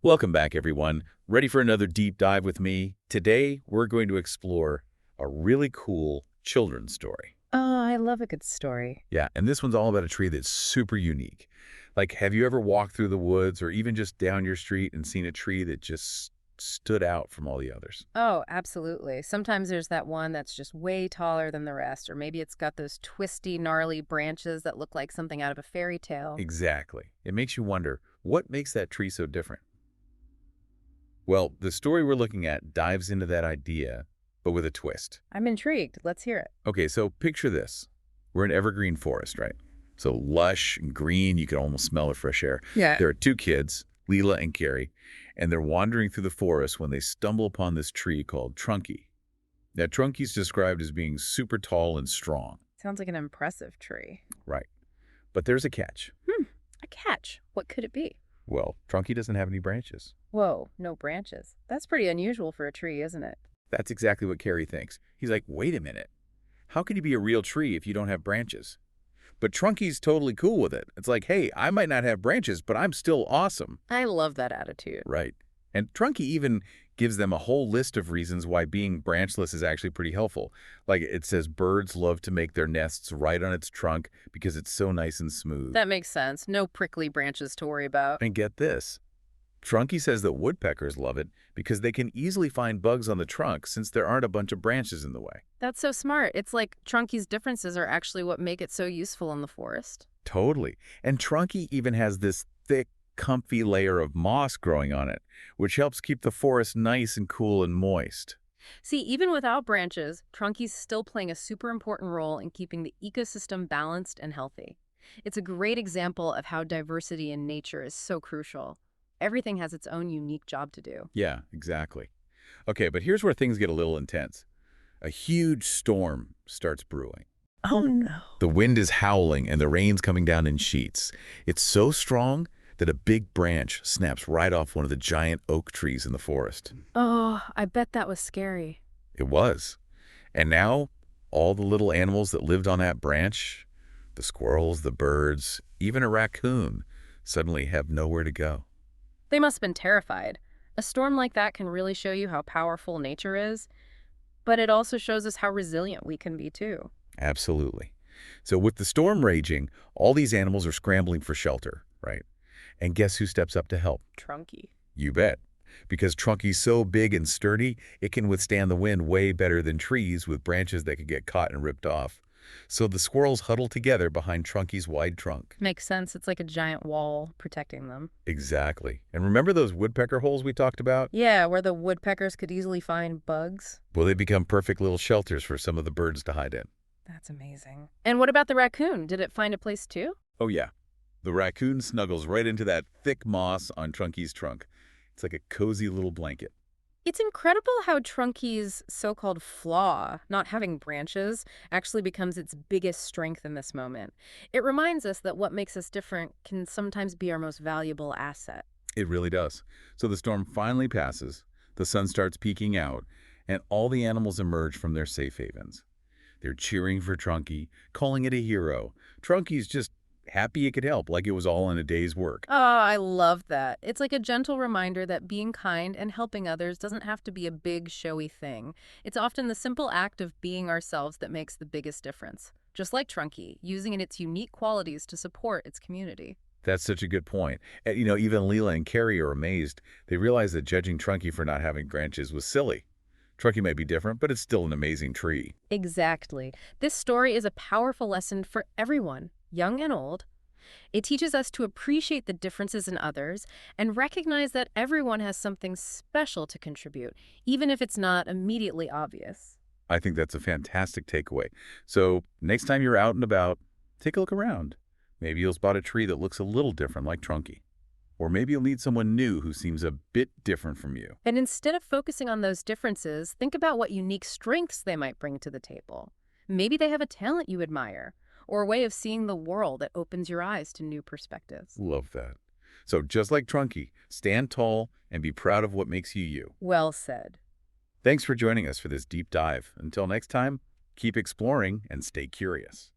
Welcome back, everyone. Ready for another deep dive with me? Today, we're going to explore a really cool children's story. Oh, I love a good story. Yeah, and this one's all about a tree that's super unique. Like, have you ever walked through the woods or even just down your street and seen a tree that just stood out from all the others? Oh, absolutely. Sometimes there's that one that's just way taller than the rest, or maybe it's got those twisty, gnarly branches that look like something out of a fairy tale. Exactly. It makes you wonder, what makes that tree so different? Well, the story we're looking at dives into that idea, but with a twist. I'm intrigued. Let's hear it. Okay, so picture this. We're in Evergreen Forest, right? So lush and green, you can almost smell the fresh air. Yeah. There are two kids, Leela and Carrie, and they're wandering through the forest when they stumble upon this tree called Trunky. Now, Trunky's described as being super tall and strong, Sounds like an impressive tree. right? But there's a catch. A catch. What could it be? Well, Trunky doesn't have any branches. Whoa, no branches. That's pretty unusual for a tree, isn't it? That's exactly what Carrie thinks. He's like, wait a minute. How can you be a real tree if you don't have branches? But Trunky's totally cool with it. It's like, hey, I might not have branches, but I'm still awesome. I love that attitude. Right. And Trunky even gives them a whole list of reasons why being branchless is actually pretty helpful. Like it says birds love to make their nests right on its trunk because it's so nice and smooth. That makes sense. No prickly branches to worry about. And get this. Trunky says that woodpeckers love it because they can easily find bugs on the trunk since there aren't a bunch of branches in the way. That's so smart. It's like Trunky's differences are actually what make it so useful in the forest. Totally. And Trunky even has this thick, comfy layer of moss growing on it, which helps keep the forest nice and cool and moist. See, even without branches, Trunky's still playing a super important role in keeping the ecosystem balanced and healthy. It's a great example of how diversity in nature is so crucial. Everything has its own unique job to do. Yeah, exactly. Okay, but here's where things get a little intense. A huge storm starts brewing. Oh no. The wind is howling and the rain's coming down in sheets. It's so strong that a big branch snaps right off one of the giant oak trees in the forest. Oh, I bet that was scary. It was. And now, all the little animals that lived on that branch, the squirrels, the birds, even a raccoon, suddenly have nowhere to go. They must have been terrified. A storm like that can really show you how powerful nature is, but it also shows us how resilient we can be too. Absolutely. So with the storm raging, all these animals are scrambling for shelter, right? And guess who steps up to help? Trunky. You bet. Because Trunky's so big and sturdy, it can withstand the wind way better than trees with branches that could get caught and ripped off. So the squirrels huddle together behind Trunky's wide trunk. Makes sense. It's like a giant wall protecting them. Exactly. And remember those woodpecker holes we talked about? Yeah, where the woodpeckers could easily find bugs. Well, they become perfect little shelters for some of the birds to hide in. That's amazing. And what about the raccoon? Did it find a place too? Oh, yeah. The raccoon snuggles right into that thick moss on Trunky's trunk. It's like a cozy little blanket. It's incredible how Trunky's so-called flaw, not having branches, actually becomes its biggest strength in this moment. It reminds us that what makes us different can sometimes be our most valuable asset. It really does. So the storm finally passes, the sun starts peeking out, and all the animals emerge from their safe havens. They're cheering for Trunky, calling it a hero. Trunky's just happy it could help, like it was all in a day's work. Oh, I love that. It's like a gentle reminder that being kind and helping others doesn't have to be a big, showy thing. It's often the simple act of being ourselves that makes the biggest difference. Just like Trunky, using its unique qualities to support its community. That's such a good point. And, even Leela and Carrie are amazed. They realize that judging Trunky for not having branches was silly. Trunky might be different, but it's still an amazing tree. Exactly. This story is a powerful lesson for everyone, young and old. It teaches us to appreciate the differences in others and recognize that everyone has something special to contribute, even if it's not immediately obvious. I think that's a fantastic takeaway. So next time you're out and about, take a look around. Maybe you'll spot a tree that looks a little different like Trunky. Or maybe you'll meet someone new who seems a bit different from you. And instead of focusing on those differences, think about what unique strengths they might bring to the table. Maybe they have a talent you admire, or a way of seeing the world that opens your eyes to new perspectives. Love that. So just like Trunky, stand tall and be proud of what makes you you. Well said. Thanks for joining us for this deep dive. Until next time, keep exploring and stay curious.